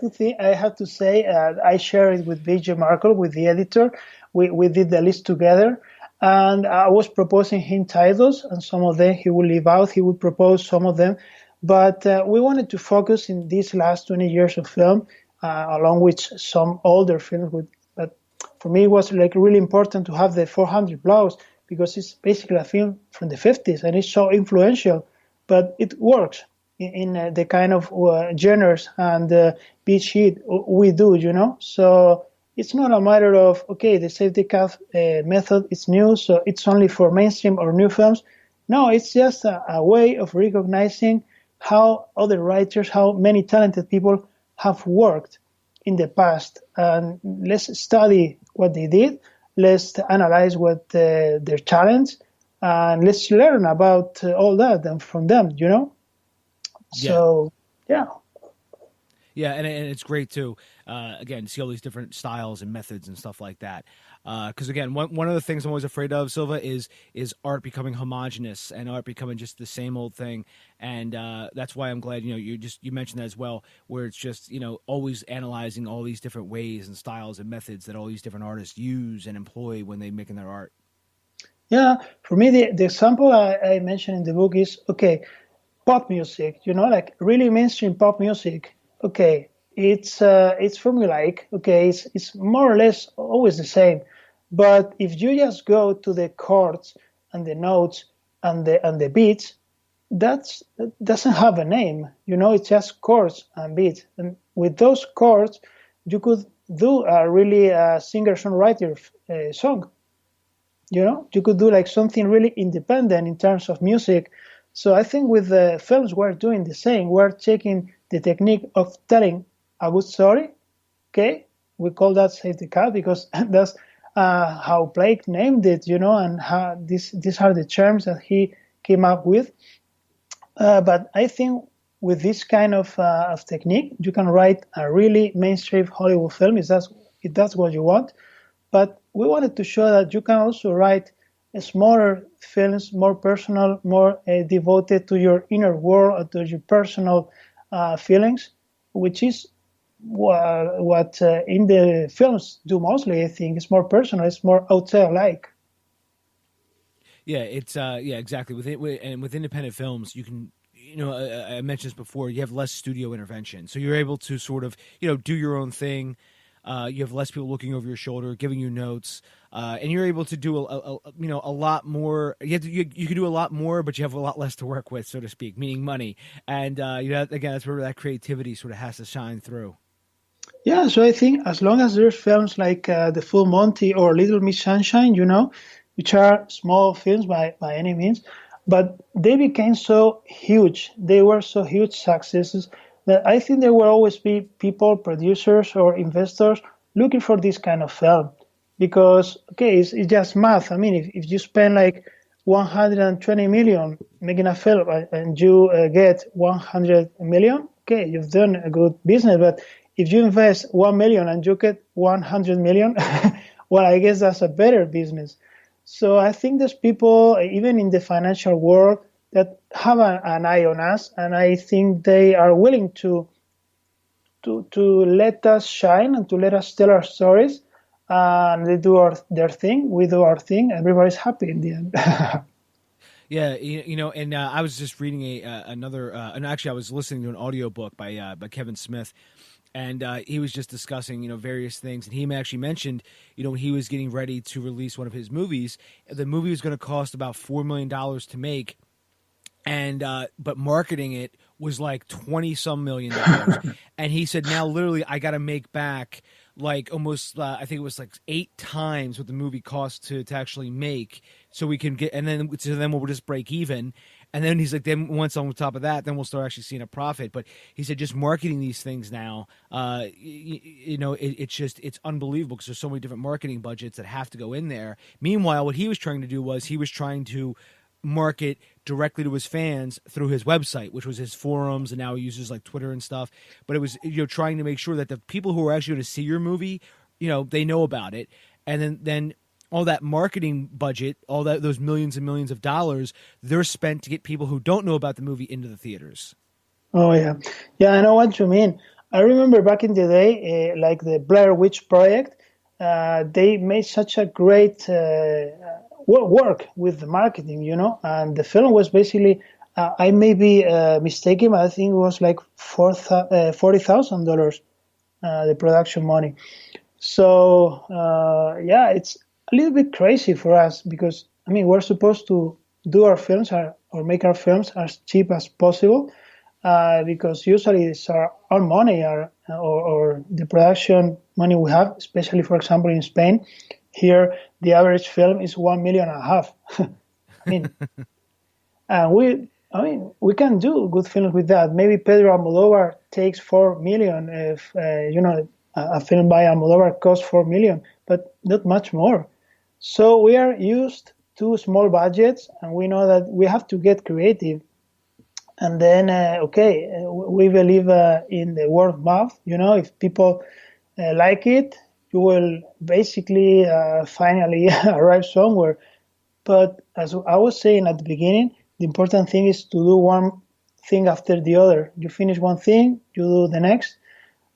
to say, I share it with BJ Markle, with the editor. We did the list together, and I was proposing him titles, and some of them he would leave out. He would propose some of them. But we wanted to focus in these last 20 years of film, along with some older films. But for me, it was really important to have the 400 Blows, because it's basically a film from the 50s, and it's so influential. But it works in the kind of genres and beat sheet we do, So it's not a matter of, okay, the safety cut method is new, so it's only for mainstream or new films. No, it's just a way of recognizing how other writers, how many talented people have worked in the past. And let's study what they did. Let's analyze what their talents, and let's learn about all that and from them, So, yeah. Yeah, and it's great too. Again, see all these different styles and methods and stuff like that. Because again, one of the things I'm always afraid of, Silva, is art becoming homogenous and art becoming just the same old thing. And that's why I'm glad you mentioned that as well, where it's just always analyzing all these different ways and styles and methods that all these different artists use and employ when they're making their art. Yeah, for me the example I mentioned in the book is, okay, pop music. Like really mainstream pop music. Okay, it's formulaic. Okay, it's more or less always the same. But if you just go to the chords and the notes and the beats, that doesn't have a name. It's just chords and beats. And with those chords, you could do a really singer-songwriter song. You could do like something really independent in terms of music. So I think with the films, we're doing the same. We're taking the technique of telling a good story. Okay, we call that safety cut because that's how Blake named it, and how these are the terms that he came up with. But I think with this kind of technique, you can write a really mainstream Hollywood film if that's what you want. But we wanted to show that you can also write smaller films, more personal, more devoted to your inner world, to your personal feelings, which is what indie films do mostly. I think it's more personal. It's more outside-like. Yeah, it's exactly. With independent films, you can, I mentioned this before. You have less studio intervention, so you're able to sort of, do your own thing. You have less people looking over your shoulder, giving you notes, and you're able to do a lot more. You can do a lot more, but you have a lot less to work with, so to speak, meaning money. And again, that's where that creativity sort of has to shine through. Yeah, so I think as long as there's films like The Full Monty or Little Miss Sunshine, which are small films by any means, but they became so huge. They were so huge successes that I think there will always be people, producers or investors looking for this kind of film. Because, okay, it's just math. I mean, if you spend like 120 million making a film and you get 100 million, okay, you've done a good business. But if you invest 1 million and you get 100 million, well, I guess that's a better business. So I think there's people, even in the financial world, that have an eye on us, and I think they are willing to let us shine and to let us tell our stories. And they do their thing, we do our thing. Everybody's happy in the end. Yeah, and I was just reading and actually I was listening to an audiobook by Kevin Smith, and he was just discussing, various things, and he actually mentioned, when he was getting ready to release one of his movies, the movie was going to cost about $4 million to make, and but marketing it was like $20-some million, and he said, now literally I got to make back like almost I think it was like 8 times what the movie cost to actually make, so we can get, and then we'll just break even. And then he's like, then once on top of that, then we'll start actually seeing a profit. But he said, just marketing these things now, it's unbelievable because there's so many different marketing budgets that have to go in there. Meanwhile, what he was trying to do was he was trying to market directly to his fans through his website, which was his forums, and now he uses like Twitter and stuff. But it was, trying to make sure that the people who are actually going to see your movie, they know about it. And then all that marketing budget, those millions and millions of dollars, they're spent to get people who don't know about the movie into the theaters. Oh, yeah. Yeah, I know what you mean. I remember back in the day, like the Blair Witch Project, they made such a great work with the marketing, and the film was basically, I may be mistaken, but I think it was like $40,000, the production money. So, yeah, it's a little bit crazy for us because, I mean, we're supposed to do our films or make our films as cheap as possible, because usually it's our money or the production money we have, especially, for example, in Spain. Here, the average film is 1.5 million. I mean, we can do good films with that. Maybe Pedro Almodovar takes 4 million if, a film by Almodovar costs 4 million, but not much more. So we are used to small budgets, and we know that we have to get creative. And then, we believe in the word of mouth. If people like it, you will basically finally arrive somewhere. But as I was saying at the beginning, the important thing is to do one thing after the other. You finish one thing, you do the next,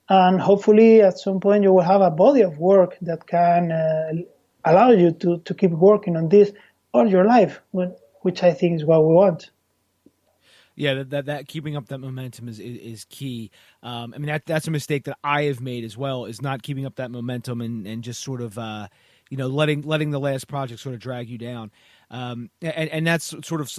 and hopefully at some point you will have a body of work that can allow you to keep working on this all your life, which I think is what we want. Yeah, that keeping up that momentum is key. I mean, that's a mistake that I have made as well, is not keeping up that momentum and just sort of letting the last project sort of drag you down. And that's sort of,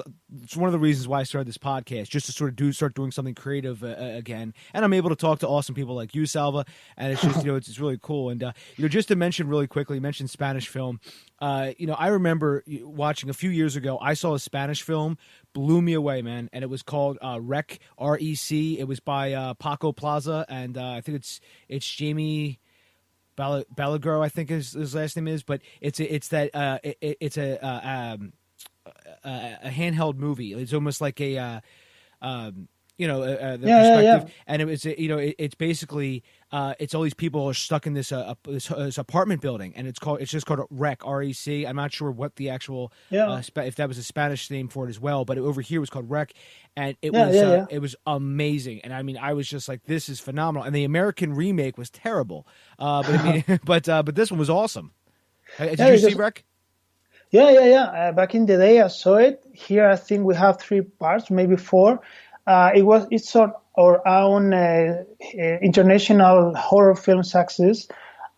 it's one of the reasons why I started this podcast, just to sort of start doing something creative again. And I'm able to talk to awesome people like you, Salva, and it's just, it's really cool. And, just to mention really quickly, you mentioned Spanish film. I remember watching a few years ago, I saw a Spanish film, blew me away, man. And it was called Rec, R-E-C. It was by Paco Plaza, and I think it's Jamie Balaguer, I think his last name is, but it's a handheld movie. It's almost like the Yeah, perspective, and it was it's basically it's all these people are stuck in this apartment building, and it's just called Rec, REC. I'm not sure what the actual yeah, if that was a Spanish name for it as well, but over here it was called Rec, and it was amazing. And I mean, I was just like, this is phenomenal. And the American remake was terrible, but I mean, but this one was awesome. Did you see Rec? Yeah. Back in the day, I saw it. Here, I think we have 3 parts, maybe 4. It's on our own international horror film success,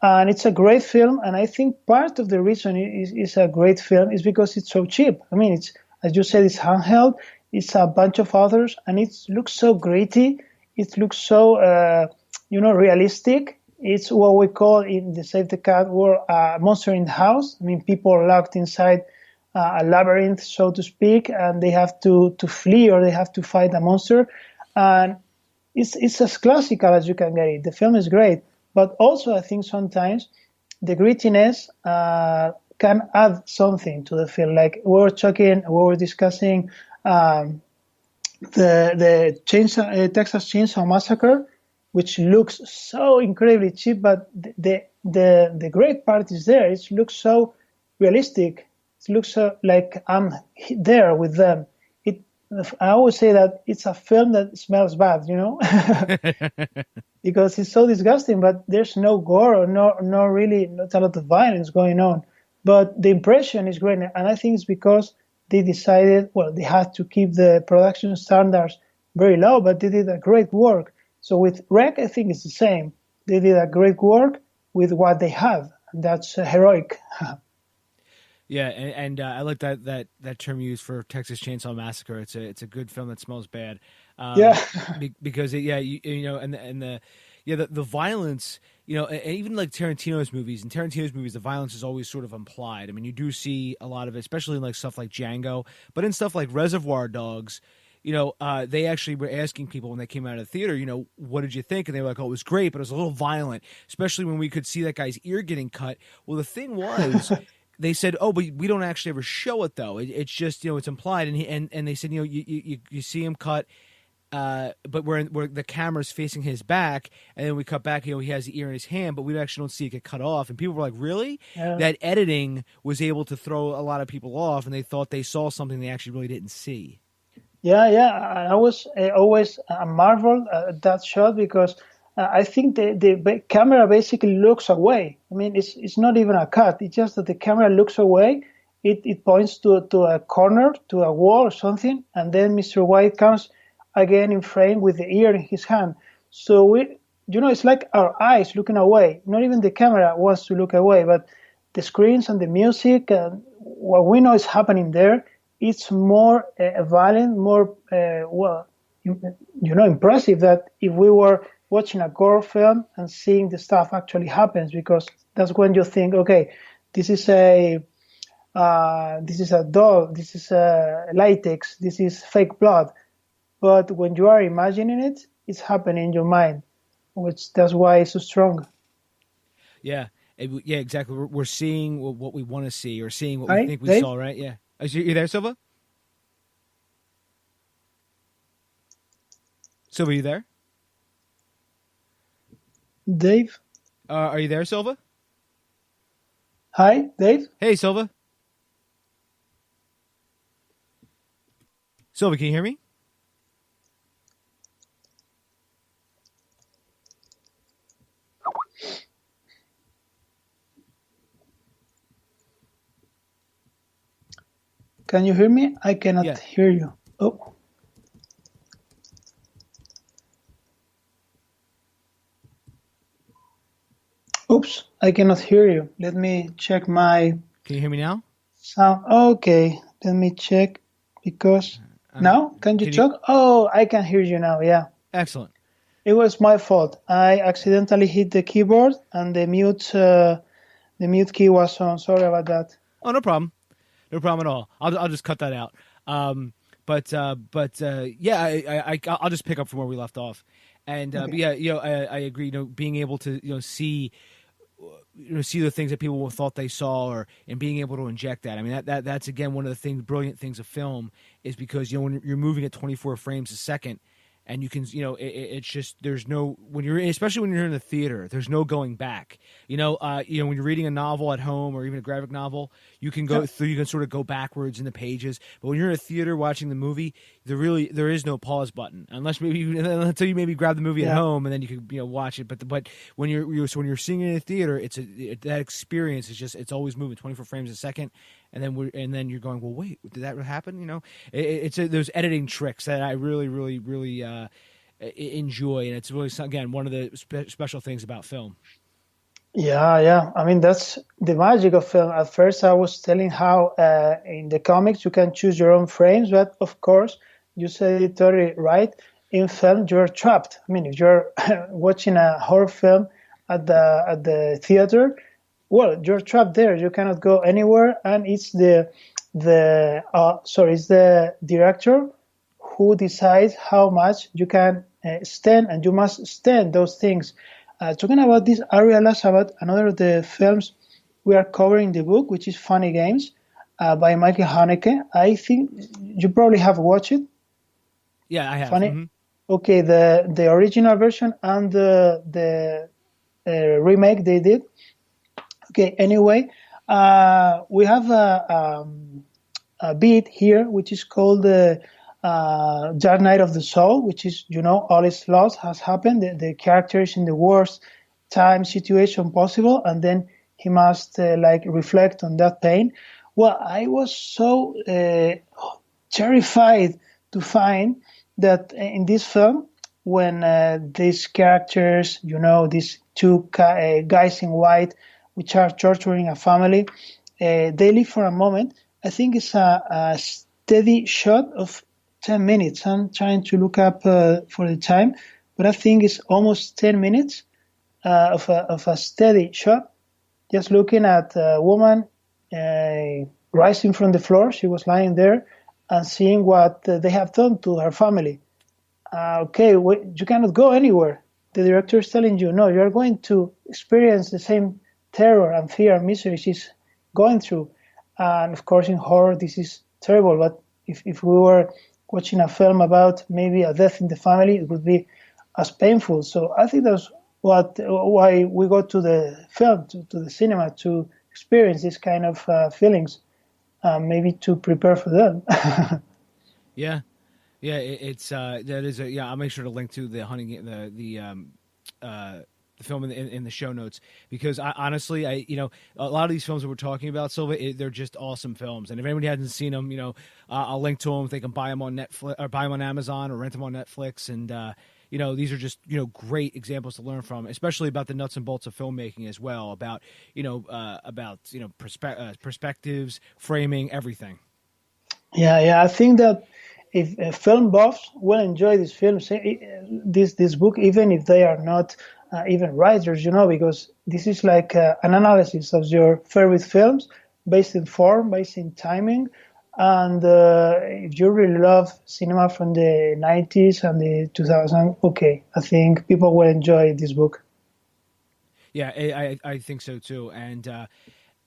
and it's a great film. And I think part of the reason it's a great film is because it's so cheap. I mean, it's, as you said, it's handheld. It's a bunch of authors, and it looks so gritty. It looks so realistic. It's what we call in the Save the Cat world a monster in the house. I mean, people are locked inside a labyrinth, so to speak, and they have to flee or they have to fight a monster. And it's as classical as you can get it. The film is great, but also I think sometimes the grittiness can add something to the film. Like we were discussing the Texas Chainsaw Massacre, which looks so incredibly cheap, but the great part is there. It looks so realistic. It looks so like I'm there with them. I always say that it's a film that smells bad, because it's so disgusting, but there's no gore or not a lot of violence going on. But the impression is great, and I think it's because they decided, they had to keep the production standards very low, but they did a great work. So with Rec, I think it's the same. They did a great work with what they have. And that's heroic. Yeah, and I like that term you used for Texas Chainsaw Massacre. It's a good film that smells bad. Because the violence, and even like Tarantino's movies. In Tarantino's movies, the violence is always sort of implied. I mean, you do see a lot of it, especially in like stuff like Django, but in stuff like Reservoir Dogs. They actually were asking people when they came out of the theater, what did you think? And they were like, oh, it was great, but it was a little violent, especially when we could see that guy's ear getting cut. Well, the thing was, they said, oh, but we don't actually ever show it, though. It's just, it's implied. And they said, you see him cut, but where the camera's facing his back, and then we cut back, he has the ear in his hand, but we actually don't see it get cut off. And people were like, really? Yeah. That editing was able to throw a lot of people off, and they thought they saw something they actually really didn't see. Yeah. I was always marveled at that shot because I think the camera basically looks away. I mean, it's not even a cut. It's just that the camera looks away. It points to a corner, to a wall or something, and then Mr. White comes again in frame with the ear in his hand. So it's like our eyes looking away. Not even the camera wants to look away, but the screens and the music and what we know is happening there. It's more violent, more impressive that if we were watching a gore film and seeing the stuff actually happens, because that's when you think, okay, this is a doll, this is a latex, this is fake blood. But when you are imagining it, it's happening in your mind, that's why it's so strong. Yeah, exactly. We're seeing what we want to see, or seeing what we think we saw, right? Yeah. Are you there, Silva? Silva, are you there? Dave? Are you there, Silva? Hi, Dave? Hey, Silva. Silva, can you hear me? Can you hear me? I cannot hear you. Oh. Oops, I cannot hear you. Let me check my... Can you hear me now? Sound. Okay, let me check because... Now? Can you talk? Oh, I can hear you now, yeah. Excellent. It was my fault. I accidentally hit the keyboard and the mute key was on. Sorry about that. Oh, no problem. No problem at all. I'll just cut that out. I'll just pick up from where we left off. And okay. I agree. Being able to see the things that people thought they saw, and being able to inject that. I mean, that's again one of the brilliant things of film is because when you're moving at 24 frames a second, And you can, it's just there's no especially when you're in the theater, there's no going back. When you're reading a novel at home or even a graphic novel, you can go through, you can sort of go backwards in the pages. But when you're in a theater watching the movie, there is no pause button until you maybe grab the movie at home and then you can watch it. But when you're seeing it in a theater, that experience is just it's always moving 24 frames a second. And then you're going, well, wait, did that happen? It's those editing tricks that I really, really, really enjoy, and it's really again one of the special things about film. Yeah. I mean, that's the magic of film. At first, I was telling how in the comics you can choose your own frames, but of course, you said it totally right. In film, you're trapped. I mean, if you're watching a horror film at the theater, well, you're trapped there. You cannot go anywhere, and it's the director who decides how much you can stand, and you must stand those things. Talking about this, I realized about another of the films we are covering in the book, which is Funny Games by Michael Haneke. I think you probably have watched it. Yeah, I have. Funny. Mm-hmm. Okay, the original version and the remake they did. Okay, anyway, we have a bit here which is called the Dark Night of the Soul, which is, all is lost, has happened. The character is in the worst time situation possible, and then he must reflect on that pain. Well, I was so terrified to find that in this film, when these characters, these two guys in white, which are torturing a family, they live for a moment. I think it's a steady shot of 10 minutes. I'm trying to look up for the time, but I think it's almost 10 minutes of a steady shot, just looking at a woman rising from the floor. She was lying there and seeing what they have done to her family. You cannot go anywhere. The director is telling you, no, you're going to experience the same terror and fear and misery she's going through. And of course, in horror, this is terrible. But if we were watching a film about maybe a death in the family, it would be as painful. So I think that's why we go to the film, to the cinema, to experience this kind of feelings, maybe to prepare for them. Yeah, it's that is I'll make sure to link to the hunting the film in the show notes, because honestly, a lot of these films that we're talking about, Silva, they're just awesome films. And if anybody hasn't seen them, I'll link to them. They can buy them on Netflix or buy them on Amazon or rent them on Netflix. And these are just great examples to learn from, especially about the nuts and bolts of filmmaking as well. About perspectives, framing, everything. Yeah. I think that if film buffs will enjoy this film, this book, even if they are not even writers, because this is like an analysis of your favorite films based in form, based in timing. And if you really love cinema from the 90s and the 2000s, I think people will enjoy this book. Yeah, I think so too. And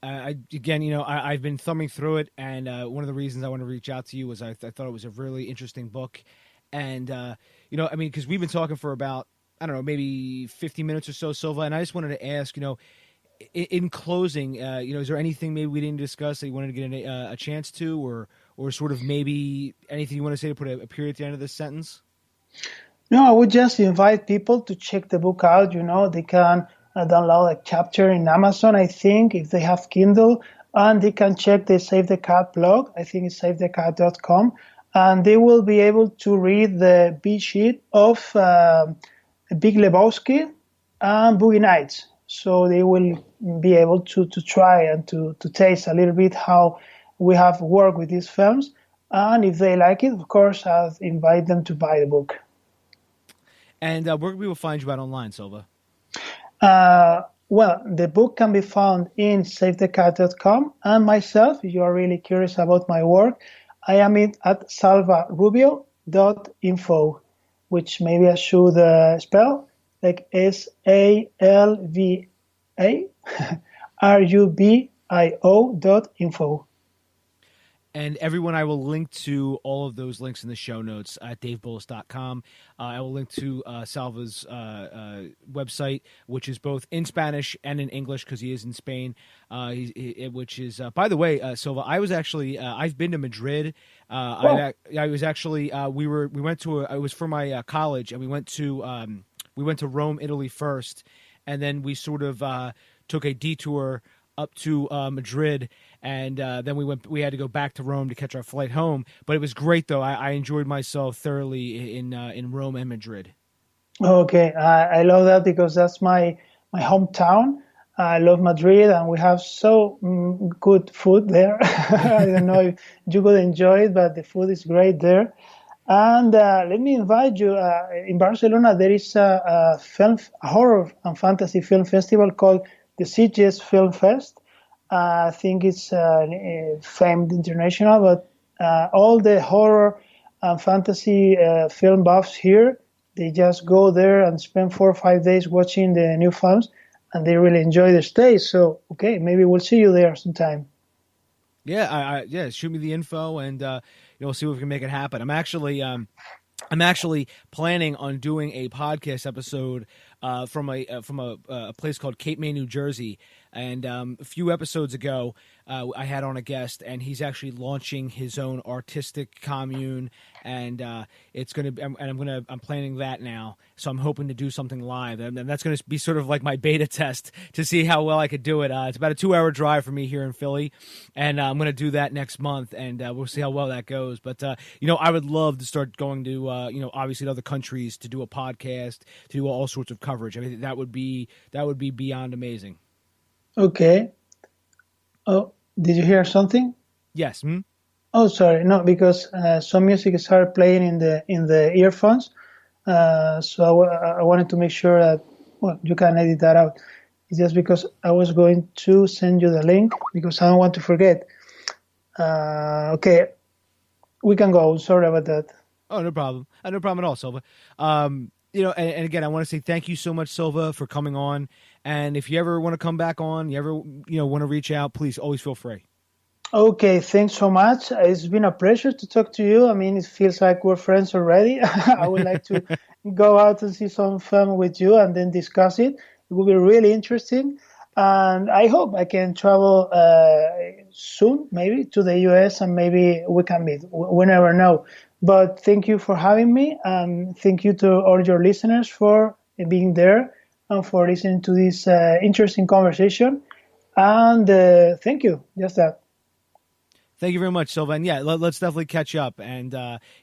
I've been thumbing through it, and one of the reasons I want to reach out to you was I thought it was a really interesting book. And, because we've been talking for about, I don't know, maybe 50 minutes or so, Silva, and I just wanted to ask, in closing, is there anything maybe we didn't discuss that you wanted to get a chance to, or sort of maybe anything you want to say to put a period at the end of this sentence? No, I would just invite people to check the book out. They can download a chapter in Amazon, I think, if they have Kindle, and they can check the Save the Cat blog. I think it's savethecat.com, and they will be able to read the beat sheet of Big Lebowski and Boogie Nights. So they will be able to try and to taste a little bit how we have worked with these films. And if they like it, of course, I'll invite them to buy the book. And where can people find you at online, Silva? Well, the book can be found in savethecat.com, and myself, if you are really curious about my work, I am at salvarubio.info, which maybe I should spell like SALVARUBIO.info. And everyone, I will link to all of those links in the show notes at davebullis.com. I will link to Salva's website, which is both in Spanish and in English because he is in Spain. Which is, by the way, Salva, I was actually I've been to Madrid. I was actually we went to it was for my college, and we went to Rome, Italy first, and then we sort of took a detour up to Madrid, and then we had to go back to Rome to catch our flight home. But it was great, though. I enjoyed myself thoroughly in Rome and Madrid. Okay, I love that because that's my hometown. I love Madrid, and we have so good food there. I don't know if you could enjoy it, but the food is great there. And let me invite you. In Barcelona, there is a horror and fantasy film festival called the Sitges Film Fest. I think it's famed international, but all the horror and fantasy film buffs here, they just go there and spend 4 or 5 days watching the new films, and they really enjoy the stay. So, okay, maybe we'll see you there sometime. Yeah, yeah. Shoot me the info, and we'll see if we can make it happen. I'm actually planning on doing a podcast episode from a place called Cape May, New Jersey. And a few episodes ago, I had on a guest, and he's actually launching his own artistic commune, and it's going to. I'm planning that now, so I'm hoping to do something live, and that's going to be sort of like my beta test to see how well I could do it. It's about a 2-hour drive for me here in Philly, and I'm going to do that next month, and we'll see how well that goes. But I would love to start going to obviously to other countries to do a podcast, to do all sorts of coverage. I mean, that would be beyond amazing. Okay. Oh, did you hear something? Yes. Hmm? Oh, sorry. No, because some music started playing in the earphones. So I wanted to make sure that, well, you can edit that out. It's just because I was going to send you the link because I don't want to forget. Okay. We can go. Sorry about that. Oh, no problem. No problem at all, Salva. And again, I want to say thank you so much, Salva, for coming on. And if you ever want to come back on, you ever want to reach out, please always feel free. Okay, thanks so much. It's been a pleasure to talk to you. I mean, it feels like we're friends already. I would like to go out and see some film with you and then discuss it. It will be really interesting. And I hope I can travel soon, maybe, to the US, and maybe we can meet. We never know. But thank you for having me, and thank you to all your listeners for being there and for listening to this interesting conversation. And thank you. Just that. Thank you very much, Salva. And yeah, let's definitely catch up. And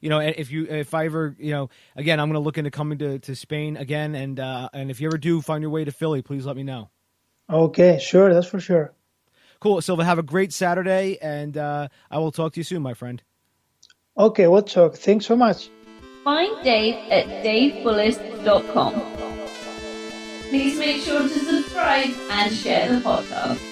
if I ever, again, I'm going to look into coming to Spain again. And if you ever do find your way to Philly, please let me know. Okay, sure, that's for sure. Cool, Salva. Have a great Saturday, and I will talk to you soon, my friend. Okay, we'll talk. Thanks so much. Find Dave at davebullis.com. Please make sure to subscribe and share the podcast.